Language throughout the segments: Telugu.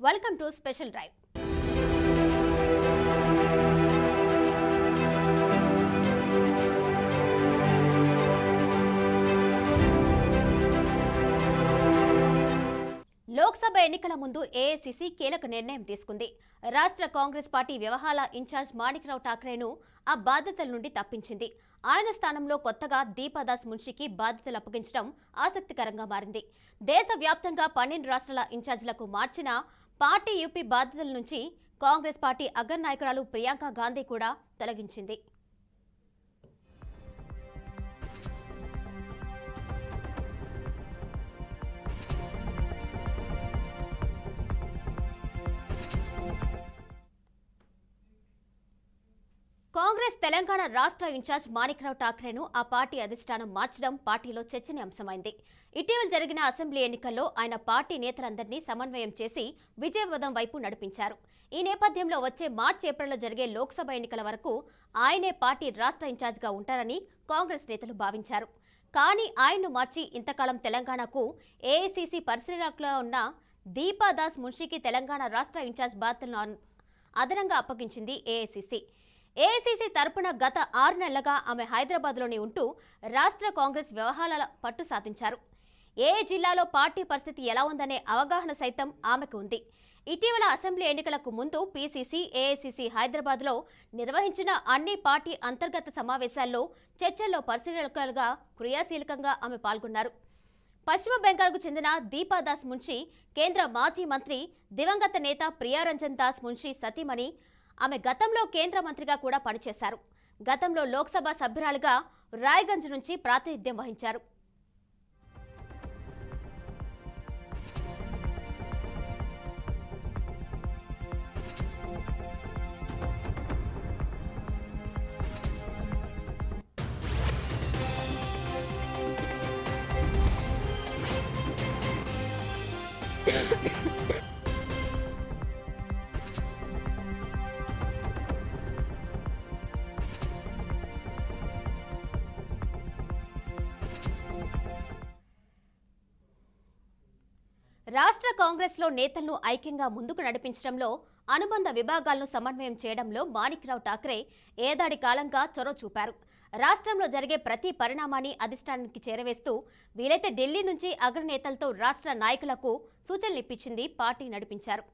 Welcome to special drive. Lok Sabha ఎన్నికల ముందు ఏఐసీసీ కీలక నిర్ణయం తీసుకుంది. రాష్ట్ర కాంగ్రెస్ పార్టీ వ్యవహారాల ఇన్ఛార్జ్ మాణిక్రావు ఠాక్రేను ఆ బాధ్యతల నుండి తప్పించింది. ఆయన స్థానంలో కొత్తగా దీపాదాస్ మున్షికి బాధ్యతలు అప్పగించడం ఆసక్తికరంగా మారింది. దేశవ్యాప్తంగా 12 రాష్ట్రాల ఇన్ఛార్జీలకు మార్చిన పార్టీ యూపీ బాధ్యతల నుంచి కాంగ్రెస్ పార్టీ అగ్రనాయకురాలు ప్రియాంక గాంధీ కూడా తొలగించింది. కాంగ్రెస్ తెలంగాణ రాష్ట్ర ఇన్ఛార్జ్ మాణిక్రావు ఠాక్రేను ఆ పార్టీ అధిష్టానం మార్చడం పార్టీలో చర్చనీయాంశమైంది. ఇటీవల జరిగిన అసెంబ్లీ ఎన్నికల్లో ఆయన పార్టీ నేతలందరినీ సమన్వయం చేసి విజయపథం వైపు నడిపించారు. ఈ నేపథ్యంలో వచ్చే మార్చి-ఏప్రిల్లో జరిగే లోక్సభ ఎన్నికల వరకు ఆయనే పార్టీ రాష్ట్ర ఇన్ఛార్జ్గా ఉంటారని కాంగ్రెస్ నేతలు భావించారు. కానీ ఆయన్ను మార్చి ఇంతకాలం తెలంగాణకు ఏఐసీసీ పరిశీలకులుగా ఉన్న దీపాదాస్ మున్షికి తెలంగాణ రాష్ట్ర ఇన్ఛార్జ్ బాధ్యతలను అదనంగా అప్పగించింది ఏఐసీసీ. ఏఐసీసీ తరపున గత 6 నెలలుగా ఆమె హైదరాబాద్లోనే ఉంటూ రాష్ట్ర కాంగ్రెస్ వ్యవహారాల పట్టు సాధించారు. ఏ జిల్లాలో పార్టీ పరిస్థితి ఎలా ఉందనే అవగాహన సైతం ఆమెకు ఉంది. ఇటీవల అసెంబ్లీ ఎన్నికలకు ముందు పీసీసీ, ఏఐసీసీ హైదరాబాద్లో నిర్వహించిన అన్ని పార్టీ అంతర్గత సమావేశాల్లో చర్చల్లో పరిశీలకులుగా క్రియాశీలకంగా ఆమె పాల్గొన్నారు. పశ్చిమ బెంగాల్కు చెందిన దీపాదాస్ మున్షి కేంద్ర మాజీ మంత్రి, దివంగత నేత ప్రియారంజన్ దాస్ మున్షి సతీమణి. ఆమె గతంలో కేంద్ర మంత్రిగా కూడా పనిచేశారు. గతంలో లోక్సభ సభ్యురాలుగా రాయ్గంజ్ నుంచి ప్రాతినిధ్యం వహించారు. రాష్ట్ర కాంగ్రెస్లో నేతలను ఐక్యంగా ముందుకు నడిపించడంలో, అనుబంధ విభాగాలను సమన్వయం చేయడంలో మాణిక్రావు ఠాక్రే ఏడాది కాలంగా చొరవ చూపారు. రాష్ట్రంలో జరిగే ప్రతి పరిణామాన్ని అధిష్టానానికి చేరవేస్తూ వీలైతే ఢిల్లీ నుంచి అగ్రనేతలతో రాష్ట్ర నాయకులకు సూచనలు ఇప్పించింది పార్టీ నడిపించారు.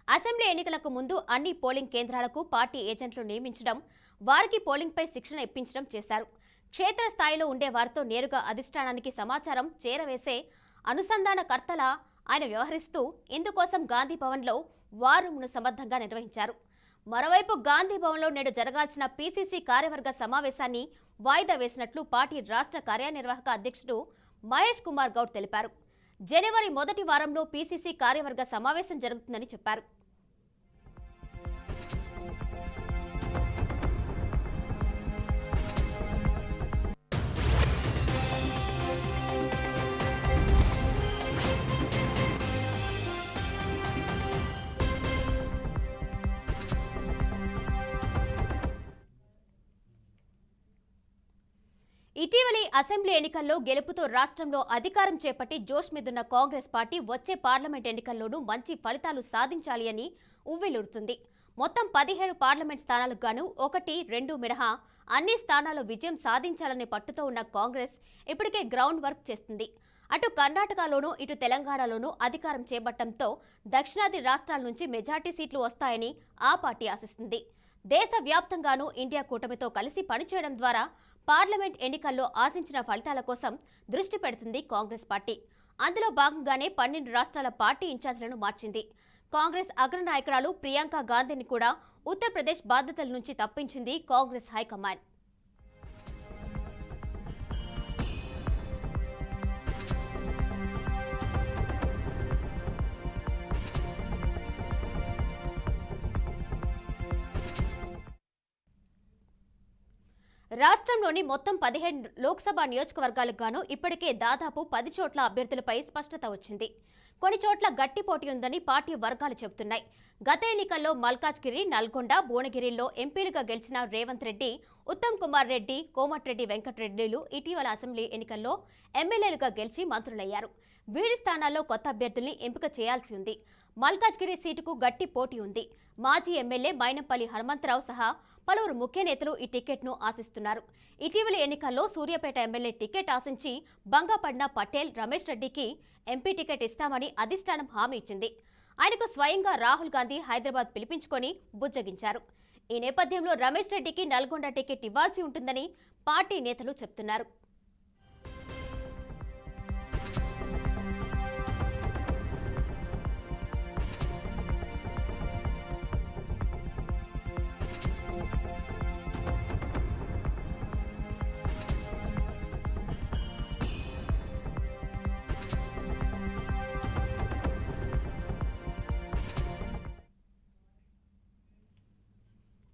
అసెంబ్లీ ఎన్నికలకు ముందు అన్ని పోలింగ్ కేంద్రాలకు పార్టీ ఏజెంట్లు నియమించడం, వారికి పోలింగ్పై శిక్షణ ఇప్పించడం చేశారు. క్షేత్రస్థాయిలో ఉండే వారితో నేరుగా అధిష్టానానికి సమాచారం చేరవేసే అనుసంధానకర్తల ఆయన వ్యవహరిస్తూ ఇందుకోసం గాంధీ భవన్లో వారంను సమర్థంగా నిర్వహించారు. మరోవైపు గాంధీ భవన్లో నేడు జరగాల్సిన పీసీసీ కార్యవర్గ సమావేశాన్ని వాయిదా వేసినట్లు పార్టీ రాష్ట్ర కార్యనిర్వాహక అధ్యక్షుడు మహేష్ కుమార్ గౌడ్ తెలిపారు. జనవరి మొదటి వారంలో పీసీసీ కార్యవర్గ సమావేశం జరుగుతుందని చెప్పారు. ఇటీవలి అసెంబ్లీ ఎన్నికల్లో గెలుపుతో రాష్ట్రంలో అధికారం చేపట్టి జోష్ మీదున్న కాంగ్రెస్ పార్టీ వచ్చే పార్లమెంట్ ఎన్నికల్లోనూ మంచి ఫలితాలు సాధించాలి అని ఉవ్విళ్లూరుతుంది. మొత్తం 17 పార్లమెంట్ స్థానాలకు గాను 1, 2 మినహా అన్ని స్థానాల్లో విజయం సాధించాలనే పట్టుతో ఉన్న కాంగ్రెస్ ఇప్పటికే గ్రౌండ్ వర్క్ చేస్తుంది. అటు కర్ణాటకలోనూ ఇటు తెలంగాణలోనూ అధికారం చేపట్టడంతో దక్షిణాది రాష్ట్రాల నుంచి మెజార్టీ సీట్లు వస్తాయని ఆ పార్టీ ఆశిస్తుంది. దేశవ్యాప్తంగానూ ఇండియా కూటమితో కలిసి పనిచేయడం ద్వారా పార్లమెంట్ ఎన్నికల్లో ఆశించిన ఫలితాల కోసం దృష్టి పెడుతుంది కాంగ్రెస్ పార్టీ. అందులో భాగంగానే 12 రాష్ట్రాల పార్టీ ఇన్ఛార్జీలను మార్చింది. కాంగ్రెస్ అగ్రనాయకురాలు ప్రియాంక గాంధీని కూడా ఉత్తరప్రదేశ్ బాధ్యతల నుంచి తప్పించింది కాంగ్రెస్ హైకమాండ్. రాష్ట్రంలోని మొత్తం 15 లోక్సభ నియోజకవర్గాలకు గాను ఇప్పటికే దాదాపు 10 చోట్ల అభ్యర్థులపై స్పష్టత వచ్చింది. కొన్ని చోట్ల గట్టి పోటీ ఉందని పార్టీ వర్గాలు చెబుతున్నాయి. గత ఎన్నికల్లో మల్కాజ్గిరి, నల్గొండ, భువనగిరిలో ఎంపీలుగా గెలిచిన రేవంత్ రెడ్డి, ఉత్తమ్ కుమార్ రెడ్డి, కోమటిరెడ్డి వెంకటరెడ్డిలు ఇటీవల అసెంబ్లీ ఎన్నికల్లో ఎమ్మెల్యేలుగా గెలిచి మంత్రులయ్యారు. వీరి స్థానాల్లో కొత్త అభ్యర్థుల్ని ఎంపిక చేయాల్సి ఉంది. మల్కాజ్గిరి సీటుకు గట్టి పోటీ ఉంది. మాజీ ఎమ్మెల్యే మైనంపల్లి హనుమంతరావు సహా పలువురు ముఖ్య నేతలు ఈ టికెట్ను ఆశిస్తున్నారు. ఇటీవలి ఎన్నికల్లో సూర్యాపేట ఎమ్మెల్యే టికెట్ ఆశించి బంగాపడ్న పటేల్ రమేష్ రెడ్డికి ఎంపీ టికెట్ ఇస్తామని అధిష్టానం హామీ ఇచ్చింది. ఆయనకు స్వయంగా రాహుల్ గాంధీ హైదరాబాద్ పిలిపించుకొని బుజ్జగించారు. ఈ నేపథ్యంలో రమేష్ రెడ్డికి నల్గొండ టికెట్ ఇవ్వాల్సి ఉంటుందని పార్టీ నేతలు చెబుతున్నారు.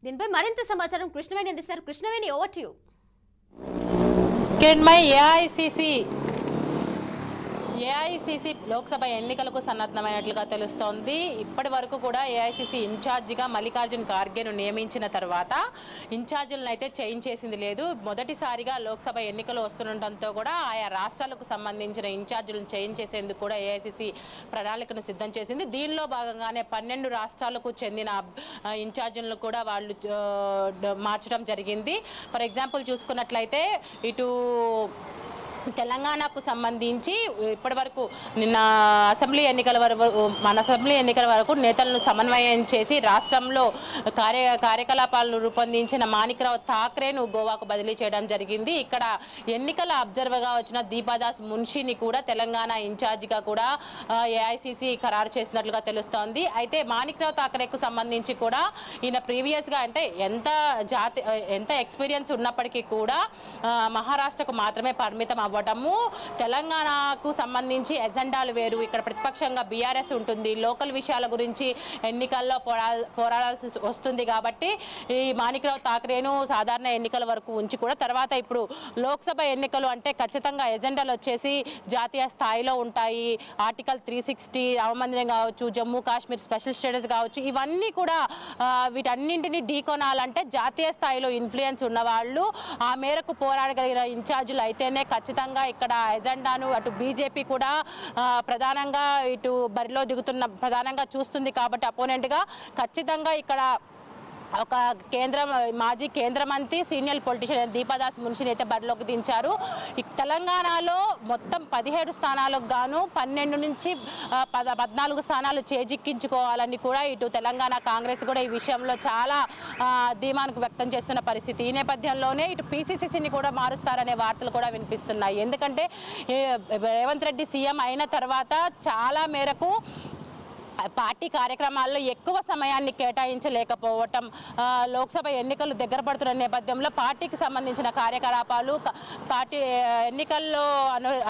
దీనిపై మరింత సమాచారం కృష్ణవేణి అందిస్తారు. Krishnaveni, over to you. AICC Lok Sabha ఎన్నికలకు సన్నద్ధమైనట్లుగా తెలుస్తోంది. ఇప్పటి వరకు కూడా ఏఐసిసి ఇన్ఛార్జిగా మల్లికార్జున్ ఖార్గేను నియమించిన తర్వాత ఇన్ఛార్జీలను అయితే చేంజ్ చేసింది లేదు. మొదటిసారిగా లోక్సభ ఎన్నికలు వస్తుండటంతో కూడా ఆయా రాష్ట్రాలకు సంబంధించిన ఇన్ఛార్జీలను చేంజ్ చేసేందుకు కూడా ఏఐసిసి ప్రణాళికను సిద్ధం చేసింది. దీనిలో భాగంగానే 12 రాష్ట్రాలకు చెందిన ఇన్ఛార్జీలను కూడా వాళ్ళు మార్చడం జరిగింది. ఫర్ ఎగ్జాంపుల్ చూసుకున్నట్లయితే ఇటు తెలంగాణకు సంబంధించి ఇప్పటి వరకు నిన్న అసెంబ్లీ ఎన్నికల వరకు నేతలను సమన్వయం చేసి రాష్ట్రంలో కార్యకలాపాలను రూపొందించిన మాణిక్రావు ఠాక్రేను గోవాకు బదిలీ చేయడం జరిగింది. ఇక్కడ ఎన్నికల అబ్జర్వర్గా వచ్చిన దీపాదాస్ మున్షిని కూడా తెలంగాణ ఇన్ఛార్జిగా కూడా ఏఐసిసి ఖరారు చేసినట్లుగా తెలుస్తోంది. అయితే మాణిక్రావు ఠాక్రేకు సంబంధించి కూడా ఈయన ప్రీవియస్గా అంటే ఎంత ఎక్స్పీరియన్స్ ఉన్నప్పటికీ కూడా మహారాష్ట్రకు మాత్రమే పరిమితం అవ్వటము, తెలంగాణకు సంబంధించి ఎజెండాలు వేరు, ఇక్కడ ప్రతిపక్షంగా బీఆర్ఎస్ ఉంటుంది, లోకల్ విషయాల గురించి ఎన్నికల్లో పోరాడాల్సి వస్తుంది. కాబట్టి ఈ మాణిక్రావు ఠాక్రేను సాధారణ ఎన్నికల వరకు ఉంచి కూడా తర్వాత ఇప్పుడు లోక్సభ ఎన్నికలు అంటే ఖచ్చితంగా ఎజెండాలు వచ్చేసి జాతీయ స్థాయిలో ఉంటాయి. ఆర్టికల్ 360 అవమందనం కావచ్చు, జమ్మూ కాశ్మీర్ స్పెషల్ స్టేటస్ కావచ్చు, ఇవన్నీ కూడా వీటన్నింటినీ ఢీకొనాలంటే జాతీయ స్థాయిలో ఇన్ఫ్లుయెన్స్ ఉన్నవాళ్ళు ఆ మేరకు పోరాడగలిగిన ఇన్ఛార్జీలు అయితేనే ఖచ్చితంగా ఇక్కడ ఎజెండాను అటు బీజేపీ కూడా ప్రధానంగా ఇటు బరిలో దిగుతున్న ప్రధానంగా చూస్తుంది. కాబట్టి అపోనెంట్గా ఖచ్చితంగా ఇక్కడ ఒక మాజీ కేంద్ర మంత్రి సీనియర్ పొలిటీషియన్ దీపాదాస్ మున్షిని అయితే బరిలోకి దించారు. తెలంగాణలో మొత్తం 17 స్థానాలకు గాను 12 నుంచి 14 స్థానాలు చేజిక్కించుకోవాలని కూడా ఇటు తెలంగాణ కాంగ్రెస్ కూడా ఈ విషయంలో చాలా ధీమాను వ్యక్తం చేస్తున్న పరిస్థితి. ఈ నేపథ్యంలోనే ఇటు పీసీసీని కూడా మారుస్తారనే వార్తలు కూడా వినిపిస్తున్నాయి. ఎందుకంటే రేవంత్ రెడ్డి సీఎం అయిన తర్వాత చాలా మేరకు పార్టీ కార్యక్రమాల్లో ఎక్కువ సమయాన్ని కేటాయించలేకపోవటం, లోక్సభ ఎన్నికలు దగ్గర పడుతున్న నేపథ్యంలో పార్టీకి సంబంధించిన కార్యకలాపాలు, పార్టీ ఎన్నికల్లో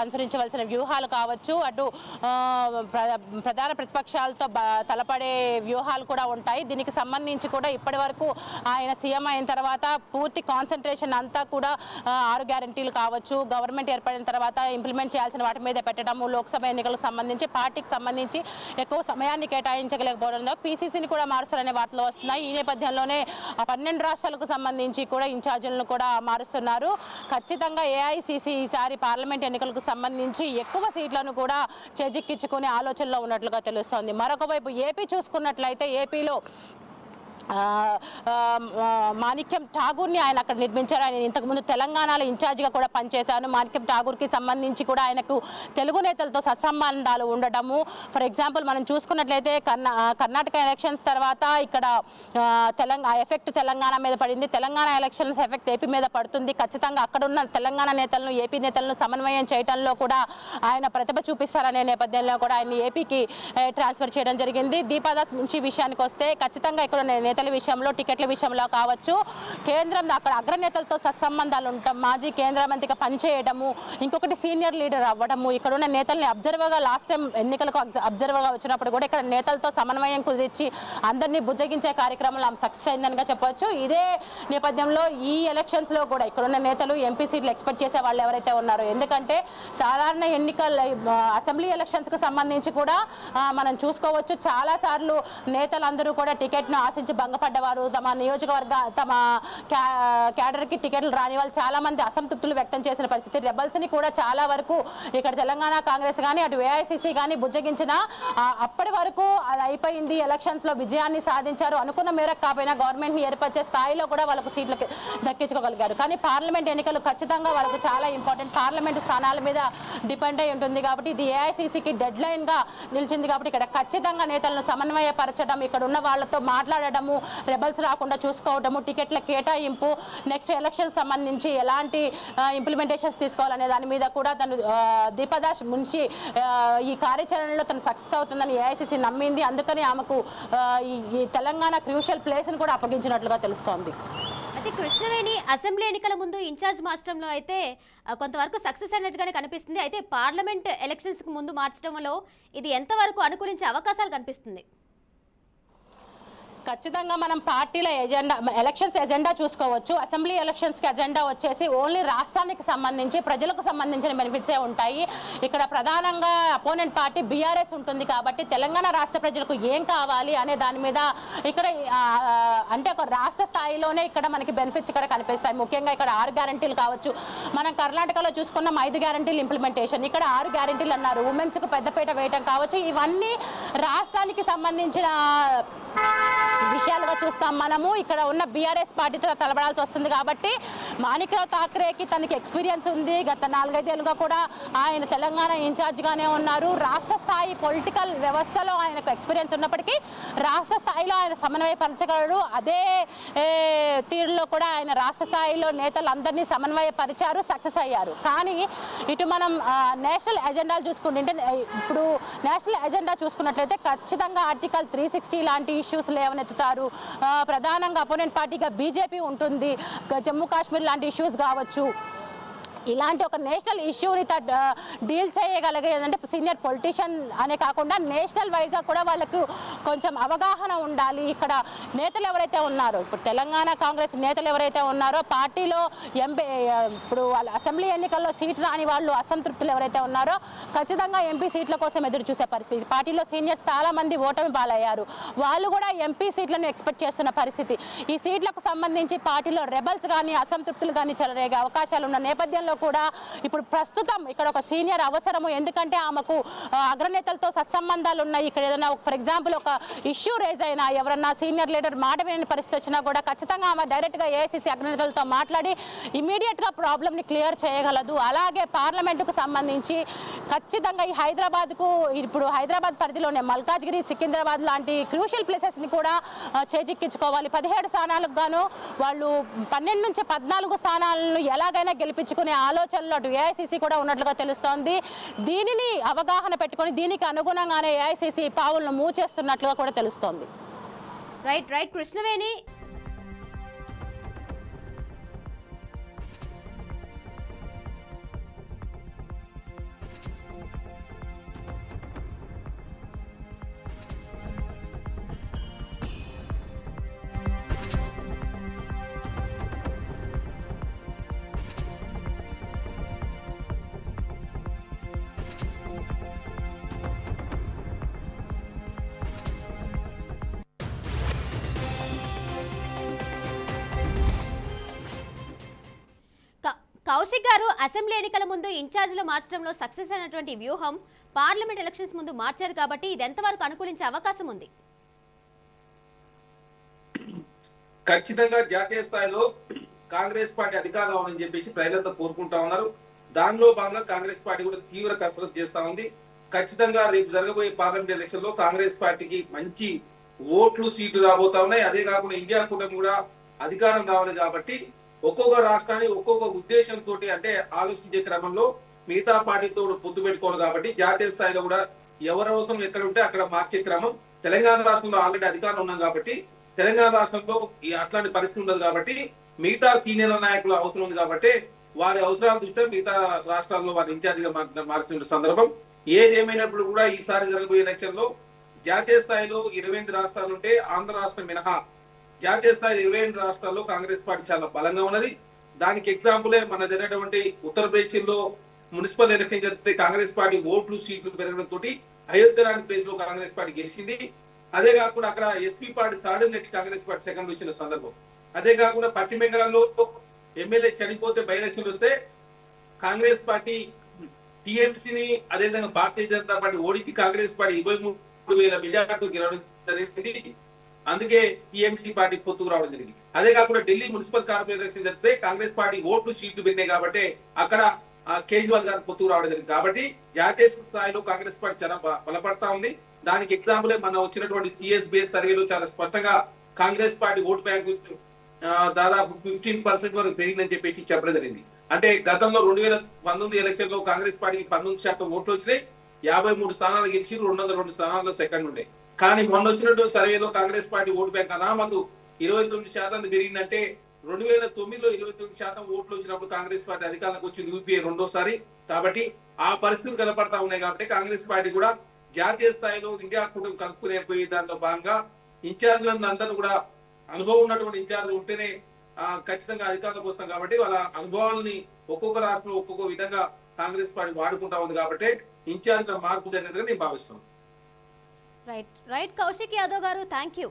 అనుసరించవలసిన వ్యూహాలు కావచ్చు, అటు ప్రధాన ప్రతిపక్షాలతో తలపడే వ్యూహాలు కూడా ఉంటాయి. దీనికి సంబంధించి కూడా ఇప్పటి వరకు ఆయన సీఎం అయిన తర్వాత పూర్తి కాన్సన్ట్రేషన్ అంతా కూడా 6 గ్యారంటీలు కావచ్చు, గవర్నమెంట్ ఏర్పడిన తర్వాత ఇంప్లిమెంట్ చేయాల్సిన వాటి మీద పెట్టడము, లోక్సభ ఎన్నికలకు సంబంధించి పార్టీకి సంబంధించి ఎక్కువ సమయాన్ని కేటాయించలేకపోవడంలో పీసీసీని కూడా మారుస్తారనే వార్తలు వస్తున్నాయి. ఈ నేపథ్యంలోనే 12 రాష్ట్రాలకు సంబంధించి కూడా ఇన్ఛార్జీలను కూడా మారుస్తున్నారు. ఖచ్చితంగా ఏఐసిసి ఈసారి పార్లమెంట్ ఎన్నికలకు సంబంధించి ఎక్కువ సీట్లను కూడా చేజిక్కించుకునే ఆలోచనలో ఉన్నట్లుగా తెలుస్తోంది. మరొక వైపు ఏపీ చూసుకున్నట్లయితే ఏపీలో మాణిక్యం ఠాగూర్ని ఆయన అక్కడ నిర్మించారు. ఆయన ఇంతకుముందు తెలంగాణలో ఇన్ఛార్జిగా కూడా పనిచేశారు. మాణిక్యం ఠాగూర్కి సంబంధించి కూడా ఆయనకు తెలుగు నేతలతో సత్సంబంధాలు ఉండటము. ఫర్ ఎగ్జాంపుల్ మనం చూసుకున్నట్లయితే కర్ణాటక ఎలక్షన్స్ తర్వాత ఇక్కడ ఎఫెక్ట్ తెలంగాణ మీద పడింది, తెలంగాణ ఎలక్షన్స్ ఎఫెక్ట్ ఏపీ మీద పడుతుంది. ఖచ్చితంగా అక్కడ ఉన్న తెలంగాణ నేతలను ఏపీ నేతలను సమన్వయం చేయడంలో కూడా ఆయన ప్రతిభ చూపిస్తారనే నేపథ్యంలో కూడా ఆయన ఏపీకి ట్రాన్స్ఫర్ చేయడం జరిగింది. దీపాదాస్ మున్షి విషయానికి వస్తే ఖచ్చితంగా ఇక్కడ నేతల విషయంలో, టికెట్ల విషయంలో కావచ్చు, కేంద్రం అక్కడ అగ్రనేతలతో సత్సంబంధాలు ఉండటం, మాజీ కేంద్ర మంత్రిగా పనిచేయడము, ఇంకొకటి సీనియర్ లీడర్ అవ్వడము, ఇక్కడ ఉన్న నేతల్ని అబ్జర్వర్గా లాస్ట్ టైం ఎన్నికలకు అబ్జర్వర్గా వచ్చినప్పుడు కూడా ఇక్కడ నేతలతో సమన్వయం కుదిర్చి అందరినీ బుజ్జగించే కార్యక్రమంలో ఆమె సక్సెస్ అయిందనిగా చెప్పవచ్చు. ఇదే నేపథ్యంలో ఈ ఎలక్షన్స్లో కూడా ఇక్కడ ఉన్న నేతలు ఎంపీ సీట్లు ఎక్స్పెక్ట్ చేసే వాళ్ళు ఎవరైతే ఉన్నారో, ఎందుకంటే సాధారణ అసెంబ్లీ ఎలక్షన్స్కు సంబంధించి కూడా మనం చూసుకోవచ్చు చాలాసార్లు నేతలందరూ కూడా టికెట్ను ఆశించి భంగపడ్డవారు, తమ క్యాడర్కి టికెట్లు రాని వాళ్ళు చాలా మంది అసంతృప్తులు వ్యక్తం చేసిన పరిస్థితి. రెబల్స్ని కూడా చాలా వరకు ఇక్కడ తెలంగాణ కాంగ్రెస్ కానీ అటు ఏఐసిసి కానీ బుజ్జగించిన అప్పటి వరకు అది అయిపోయింది, ఎలక్షన్స్లో విజయాన్ని సాధించారు, అనుకున్న మేరకు కాకపోయినా గవర్నమెంట్ని ఏర్పరిచే స్థాయిలో కూడా వాళ్ళకు సీట్లకు దక్కించుకోగలిగారు. కానీ పార్లమెంట్ ఎన్నికలు ఖచ్చితంగా వాళ్ళకు చాలా ఇంపార్టెంట్, పార్లమెంట్ స్థానాల మీద డిపెండ్ అయి ఉంటుంది కాబట్టి ఇది ఏఐసిసికి డెడ్ లైన్గా నిలిచింది. కాబట్టి ఇక్కడ ఖచ్చితంగా నేతలను సమన్వయపరచడం, ఇక్కడ ఉన్న వాళ్ళతో మాట్లాడటము, రెబల్స్ రాకుండా చూసుకోవడము, టికెట్ల కేటాయింపు, నెక్స్ట్ ఎలక్షన్ సంబంధించి ఎలాంటి ఇంప్లిమెంటేషన్స్ తీసుకోవాలనే దాని మీద కూడా తను దీపదాస్ ముంచి ఈ కార్యాచరణలో తను సక్సెస్ అవుతుందని ఏఐసిసి నమ్మింది. అందుకని ఆమెకు ఈ తెలంగాణ క్రూషియల్ ప్లేస్ని కూడా అప్పగించినట్లుగా తెలుస్తోంది. అయితే కృష్ణవేణి అసెంబ్లీ ఎన్నికల ముందు ఇన్ఛార్జ్ మార్చడంలో అయితే కొంతవరకు సక్సెస్ అయినట్టుగానే కనిపిస్తుంది. అయితే పార్లమెంట్ ఎలక్షన్స్కి ముందు మార్చడంలో ఇది ఎంతవరకు అనుకూలించే అవకాశాలు కనిపిస్తుంది? ఖచ్చితంగా మనం పార్టీల ఎజెండా, ఎలక్షన్స్ ఎజెండా చూసుకోవచ్చు. అసెంబ్లీ ఎలక్షన్స్కి ఎజెండా వచ్చేసి ఓన్లీ రాష్ట్రానికి సంబంధించి ప్రజలకు సంబంధించిన బెనిఫిట్సే ఉంటాయి. ఇక్కడ ప్రధానంగా అపోనెంట్ పార్టీ బీఆర్ఎస్ ఉంటుంది కాబట్టి తెలంగాణ రాష్ట్ర ప్రజలకు ఏం కావాలి అనే దాని మీద ఇక్కడ అంటే ఒక రాష్ట్ర స్థాయిలోనే ఇక్కడ మనకి బెనిఫిట్స్ ఇక్కడ కనిపిస్తాయి. ముఖ్యంగా ఇక్కడ 6 గ్యారంటీలు కావచ్చు, మనం కర్ణాటకలో చూసుకున్న 5 గ్యారంటీలు ఇంప్లిమెంటేషన్, ఇక్కడ 6 గ్యారంటీలు అన్నారు, ఉమెన్స్కు పెద్దపీట వేయటం కావచ్చు, ఇవన్నీ రాష్ట్రానికి సంబంధించిన విషయాలుగా చూస్తాం. మనము ఇక్కడ ఉన్న బీఆర్ఎస్ పార్టీతో తలబడాల్సి వస్తుంది కాబట్టి మాణిక్రావు ఠాక్రేకి తనకి ఎక్స్పీరియన్స్ ఉంది. గత 4-5 ఏళ్ళుగా కూడా ఆయన తెలంగాణ ఇన్ఛార్జ్గానే ఉన్నారు. రాష్ట్ర స్థాయి పొలిటికల్ వ్యవస్థలో ఆయనకు ఎక్స్పీరియన్స్ ఉన్నప్పటికీ రాష్ట్ర స్థాయిలో ఆయన సమన్వయపరచగలరు. అదే తీరులో కూడా ఆయన రాష్ట్ర స్థాయిలో నేతలందరినీ సమన్వయపరిచారు, సక్సెస్ అయ్యారు. కానీ ఇటు మనం నేషనల్ ఎజెండాలు చూసుకుంటుంటే ఇప్పుడు నేషనల్ ఎజెండా చూసుకున్నట్లయితే ఖచ్చితంగా ఆర్టికల్ 360 లాంటి ఇష్యూస్ లేవనెత్తుతారు. ప్రధానంగా అపోనెంట్ పార్టీగా బీజేపీ ఉంటుంది. జమ్మూ కాశ్మీర్ లాంటి ఇష్యూస్ కావచ్చు, ఇలాంటి ఒక నేషనల్ ఇష్యూని డీల్ చేయగలిగేదంటే సీనియర్ పొలిటీషియన్ అనే కాకుండా నేషనల్ వైడ్గా కూడా వాళ్ళకు కొంచెం అవగాహన ఉండాలి. ఇక్కడ నేతలు ఎవరైతే ఉన్నారో, ఇప్పుడు తెలంగాణ కాంగ్రెస్ నేతలు ఎవరైతే ఉన్నారో పార్టీలో ఇప్పుడు వాళ్ళ అసెంబ్లీ ఎన్నికల్లో సీట్ రాని వాళ్ళు అసంతృప్తులు ఎవరైతే ఉన్నారో ఖచ్చితంగా ఎంపీ సీట్ల కోసం ఎదురు చూసే పరిస్థితి. పార్టీలో సీనియర్స్ చాలా మంది ఓటమి పాలయ్యారు, వాళ్ళు కూడా ఎంపీ సీట్లను ఎక్స్పెక్ట్ చేస్తున్న పరిస్థితి. ఈ సీట్లకు సంబంధించి పార్టీలో రెబల్స్ కానీ అసంతృప్తులు కానీ చెలరేగే అవకాశాలు ఉన్న నేపథ్యంలో కూడా ఇప్పుడు ప్రస్తుతం ఇక్కడ ఒక సీనియర్ అవసరము. ఎందుకంటే ఆమెకు అగ్రనేతలతో సత్సంబంధాలు ఉన్నాయి. ఇక్కడ ఏదైనా ఫర్ ఎగ్జాంపుల్ ఒక ఇష్యూ రేజ్ అయినా, ఎవరన్నా సీనియర్ లీడర్ మాట వినని పరిస్థితి వచ్చినా కూడా ఖచ్చితంగా ఆమె డైరెక్ట్గా ఏఐసిసి అగ్రనేతలతో మాట్లాడి ఇమీడియట్గా ప్రాబ్లమ్ని క్లియర్ చేయగలదు. అలాగే పార్లమెంటుకు సంబంధించి ఖచ్చితంగా ఈ హైదరాబాద్కు, ఇప్పుడు హైదరాబాద్ పరిధిలోనే మల్కాజ్గిరి, సికింద్రాబాద్ లాంటి క్రూషియల్ ప్లేసెస్ని కూడా చేజిక్కించుకోవాలి. 17 స్థానాలకు గాను వాళ్ళు 12 నుంచి 14 స్థానాలను ఎలాగైనా గెలిపించుకునే ఆలోచనలో అటు ఏఐసిసి కూడా ఉన్నట్లుగా తెలుస్తోంది. దీనిని అవగాహన పెట్టుకొని దీనికి అనుగుణంగానే ఏఐసిసి పావులను మూవ్ చేస్తున్నట్లుగా కూడా తెలుస్తోంది. రైట్ కృష్ణవేణి. కౌశిక్ గారు, అసెంబ్లీ ఎన్నికల ముందు ఇన్ఛార్జీలు మార్చడంలో సక్సెస్ అయినటువంటి వ్యూహం పార్లమెంట్ ఎలక్షన్స్ ముందు మార్చారు కాబట్టి ఇది ఎంతవరకు అనుకూలించే అవకాశం ఉంది? ఖచ్చితంగా జాతీయ స్థాయిలో కాంగ్రెస్ పార్టీ అధికారంలో ఉందని చెప్పేసి ప్రజలంతా కోరుకుంటా ఉన్నారు. దానిలో భాగంగా కాంగ్రెస్ పార్టీ కూడా తీవ్ర కసరత్తు చేస్తా ఉంది. ఖచ్చితంగా రేపు జరగబోయే పార్లమెంట్ ఎలక్షన్ లో కాంగ్రెస్ పార్టీకి మంచి ఓట్లు, సీట్లు రాబోతా ఉన్నాయి. అదే కాకుండా ఇండియా కూటమి కూడా అధికారం రావాలి కాబట్టి ఒక్కొక్క రాష్ట్రాన్ని ఒక్కొక్క ఉద్దేశంతో అంటే ఆలోచించే క్రమంలో మిగతా పార్టీతో పొత్తు పెట్టుకోవాలి. కాబట్టి జాతీయ స్థాయిలో కూడా ఎవరి అవసరం ఎక్కడ ఉంటే అక్కడ మార్చే క్రమం. తెలంగాణ రాష్ట్రంలో ఆల్రెడీ అధికారం ఉన్నాం కాబట్టి తెలంగాణ రాష్ట్రంలో అట్లాంటి పరిస్థితి ఉండదు కాబట్టి మిగతా సీనియర్ నాయకుల అవసరం ఉంది కాబట్టి వారి అవసరాల దృష్ట్యా మిగతా రాష్ట్రాల్లో వారి ఇన్ఛార్జిగా మార్చిన సందర్భం. ఏదేమైనప్పుడు కూడా ఈసారి జరగబోయే ఎలక్షన్ లో జాతీయ స్థాయిలో 28 రాష్ట్రాలు ఉంటే ఆంధ్ర రాష్ట్రం మినహా జాతీయ స్థాయి 28 రాష్ట్రాల్లో కాంగ్రెస్ పార్టీ చాలా బలంగా ఉన్నది. దానికి ఎగ్జాంపులే మన జరిగినటువంటి ఉత్తరప్రదేశ్ లో మున్సిపల్ ఎలక్షన్ జరిగితే కాంగ్రెస్ పార్టీ ఓట్లు, సీట్లు పెరగడంతో అయోధ్య లాంటి ప్లేస్ లో కాంగ్రెస్ పార్టీ గెలిచింది. అదే కాకుండా అక్కడ ఎస్పీ పార్టీ థర్డ్ నెట్టి కాంగ్రెస్ పార్టీ సెకండ్ వచ్చిన సందర్భం. అదే కాకుండా పశ్చిమ బెంగాల్లో ఎమ్మెల్యే చనిపోతే బై ఎలక్షన్లు వస్తే కాంగ్రెస్ పార్టీ టీఎంసీని అదేవిధంగా భారతీయ జనతా పార్టీ ఓడించి కాంగ్రెస్ పార్టీ 23,000 మెజార్టీతో గెలవడం జరిగింది. అందుకే టీఎంసీ పార్టీ పొత్తుకు రావడం జరిగింది. అదే కాకుండా ఢిల్లీ మున్సిపల్ కార్పొరేషన్ జరిగితే కాంగ్రెస్ పార్టీ ఓట్లు సీట్లు పెరిగినాయి కాబట్టి అక్కడ కేజ్రీవాల్ గారు పొత్తుకు రావడం జరిగింది. కాబట్టి జాతీయ స్థాయిలో కాంగ్రెస్ పార్టీ చాలా బలపడతా ఉంది. దానికి ఎగ్జాంపుల్ మన వచ్చినటువంటి సిఎస్ బేస్ సర్వేలో చాలా స్పష్టంగా కాంగ్రెస్ పార్టీ ఓటు బ్యాంకు దాదాపు 15% వరకు పెరిగిందని చెప్పేసి చెప్పడం జరిగింది. అంటే గతంలో 2019 ఎలక్షన్ లో కాంగ్రెస్ పార్టీకి 19% ఓట్లు వచ్చినాయి, 53 స్థానాలు గెలిచి 202 స్థానాల్లో సెకండ్ ఉండే. కానీ మొన్న వచ్చినటువంటి సర్వేలో కాంగ్రెస్ పార్టీ ఓటు బ్యాంక్ అనామతు 29% పెరిగిందంటే 2009లో 29% ఓట్లు వచ్చినప్పుడు కాంగ్రెస్ పార్టీ అధికారంలోకి వచ్చింది యూపీఏ రెండోసారి. కాబట్టి ఆ పరిస్థితులు కనపడతా ఉన్నాయి. కాబట్టి కాంగ్రెస్ పార్టీ కూడా జాతీయ స్థాయిలో ఇండియా కుటుంబం కలుపుకునే దాంట్లో భాగంగా ఇన్ఛార్జ్లను అందరూ కూడా అనుభవం ఉన్నటువంటి ఇన్ఛార్జ్లు ఉంటేనే ఖచ్చితంగా అధికారంలోకి వస్తాం. కాబట్టి వాళ్ళ అనుభవాలని ఒక్కొక్క రాష్ట్రంలో ఒక్కొక్క విధంగా కాంగ్రెస్ పార్టీ వాడుకుంటా ఉంది. కాబట్టి ఇన్ఛార్జ్ల మార్పు జరిగినట్టుగా నేను భావిస్తున్నాను. రైట్ కౌశిక్ యాదవ్ గారు, థ్యాంక్ యూ.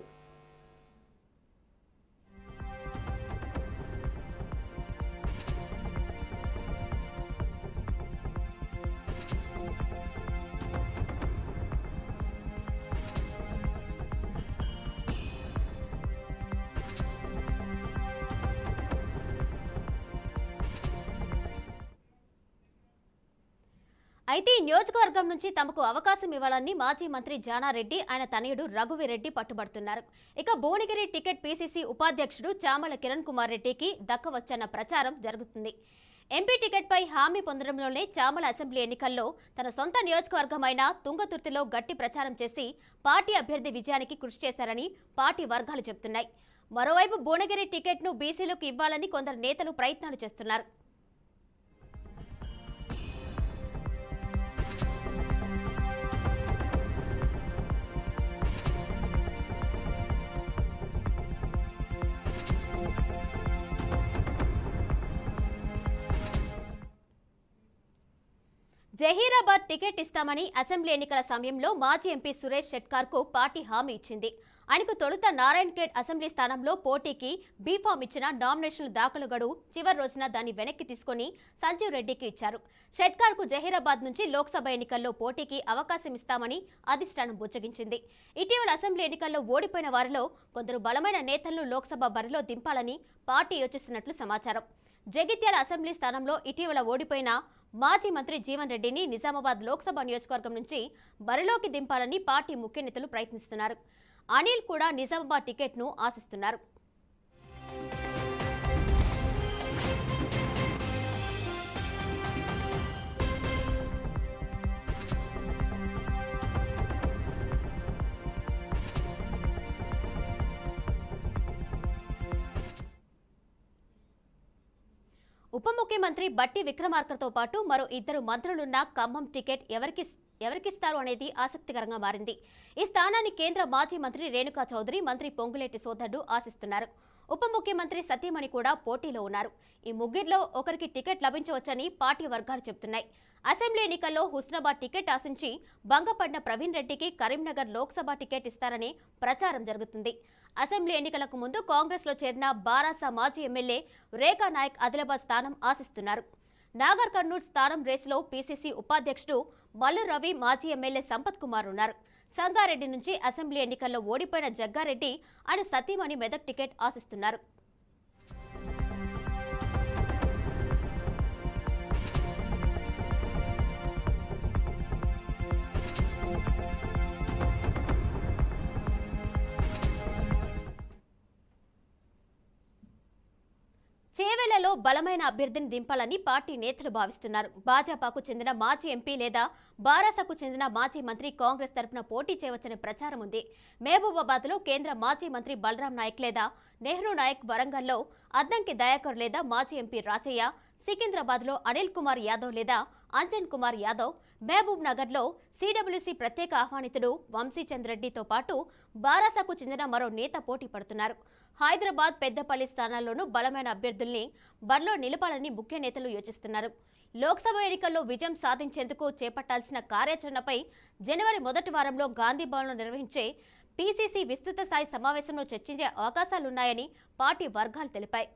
అయితే ఈ నియోజకవర్గం నుంచి తమకు అవకాశం ఇవ్వాలని మాజీ మంత్రి జానారెడ్డి ఆయన తనయుడు రఘువీరెడ్డి పట్టుబడుతున్నారు. ఇక భువనగిరి టికెట్ పీసీసీ ఉపాధ్యక్షుడు చామల కిరణ్ కుమార్ రెడ్డికి దక్కవచ్చన్న ప్రచారం జరుగుతుంది. ఎంపీ టికెట్పై హామీ పొందడంలోనే చామల అసెంబ్లీ ఎన్నికల్లో తన సొంత నియోజకవర్గమైన తుంగతుర్తిలో గట్టి ప్రచారం చేసి పార్టీ అభ్యర్థి విజయానికి కృషి చేశారని పార్టీ వర్గాలు చెబుతున్నాయి. మరోవైపు భువనగిరి టికెట్ను బీసీలకు ఇవ్వాలని కొందరు నేతలు ప్రయత్నాలు చేస్తున్నారు. జహీరాబాద్ టికెట్ ఇస్తామని అసెంబ్లీ ఎన్నికల సమయంలో మాజీ ఎంపీ సురేష్ షెట్కార్ కు పార్టీ హామీ ఇచ్చింది. ఆయనకు తొలుత నారాయణఖేడ్ అసెంబ్లీ స్థానంలో పోటీకి బీఫామ్ ఇచ్చిన నామినేషన్ల దాఖలు గడువు చివరి రోజున దాన్ని వెనక్కి తీసుకుని సంజీవ్ రెడ్డికి ఇచ్చారు. షెట్కార్ కు జహీరాబాద్ నుంచి లోక్సభ ఎన్నికల్లో పోటీకి అవకాశం ఇస్తామని అధిష్టానం బుచ్చగించింది. ఇటీవల అసెంబ్లీ ఎన్నికల్లో ఓడిపోయిన వారిలో కొందరు బలమైన నేతలను లోక్సభ బరిలో దింపాలని పార్టీ యోచిస్తున్నట్లు సమాచారం. జగిత్యాల అసెంబ్లీ స్థానంలో ఇటీవల ఓడిపోయిన మాజీ మంత్రి జీవన్ రెడ్డిని నిజామాబాద్ లోక్సభ నియోజకవర్గం నుంచి బరిలోకి దింపాలని పార్టీ ముఖ్య నేతలు ప్రయత్నిస్తున్నారు. అనిల్ కూడా నిజామాబాద్ టికెట్ను ఆశిస్తున్నారు. ఉప ముఖ్యమంత్రి బట్టి విక్రమార్కతో పాటు మరో ఇద్దరు మంత్రులున్న ఖమ్మం టికెట్ ఎవరికిస్తారు అనేది ఆసక్తికరంగా మారింది. ఈ స్థానాన్ని కేంద్ర మాజీ మంత్రి రేణుకా చౌదరి, మంత్రి పొంగులేటి సోదరుడు ఆశిస్తున్నారు. ఉప ముఖ్యమంత్రి సతీమణి కూడా పోటీలో ఉన్నారు. ఈ ముగ్గురిలో ఒకరికి టికెట్ లభించవచ్చని పార్టీ వర్గాలు చెబుతున్నాయి. అసెంబ్లీ ఎన్నికల్లో హుస్నాబాద్ టికెట్ ఆశించి భంగపడిన ప్రవీణ్ రెడ్డికి కరీంనగర్ లోక్సభ టికెట్ ఇస్తారని ప్రచారం జరుగుతుంది. అసెంబ్లీ ఎన్నికలకు ముందు కాంగ్రెస్ లో చేరిన బారాసా మాజీ ఎమ్మెల్యే రేఖా నాయక్ ఆదిలాబాద్ స్థానం ఆశిస్తున్నారు. నాగర్ కర్నూల్ స్థానం రేసులో పీసీసీ ఉపాధ్యక్షుడు మల్లు రవి, మాజీ ఎమ్మెల్యే సంపత్ కుమార్ ఉన్నారు. సంగారెడ్డి నుంచి అసెంబ్లీ ఎన్నికల్లో ఓడిపోయిన జగ్గారెడ్డి ఆయన సతీమణి మెదక్ టికెట్ ఆశిస్తున్నారు. చేవెళ్లలో బలమైన అభ్యర్థిని దింపాలని పార్టీ నేతలు భావిస్తున్నారు. భాజపాకు చెందిన మాజీ ఎంపీ లేదా బారాసకు చెందిన మాజీ మంత్రి కాంగ్రెస్ తరపున పోటీ చేయవచ్చనే ప్రచారం ఉంది. మహబూబాబాద్ లో కేంద్ర మాజీ మంత్రి బలరాం నాయక్ లేదా నెహ్రూ నాయక్, వరంగల్లో అద్దంకి దయాకర్ లేదా మాజీ ఎంపీ రాచయ్య, సికింద్రాబాద్ లో అనిల్ కుమార్ యాదవ్ లేదా అంజన్ కుమార్ యాదవ్, మహబూబ్ నగర్ లో సిడబ్ల్యూసీ ప్రత్యేక ఆహ్వానితుడు వంశీచంద్ రెడ్డితో పాటు బారాసకు చెందిన మరో నేత పోటీ పడుతున్నారు. హైదరాబాద్, పెద్దపల్లి స్థానాల్లోనూ బలమైన అభ్యర్థుల్ని బరిలో నిలపాలని ముఖ్య నేతలు యోచిస్తున్నారు. లోక్సభ ఎన్నికల్లో విజయం సాధించేందుకు చేపట్టాల్సిన కార్యాచరణపై జనవరి మొదటి వారంలో గాంధీ భవన్లో నిర్వహించే పీసీసీ విస్తృత స్థాయి సమావేశంలో చర్చించే అవకాశాలున్నాయని పార్టీ వర్గాలు తెలిపాయి.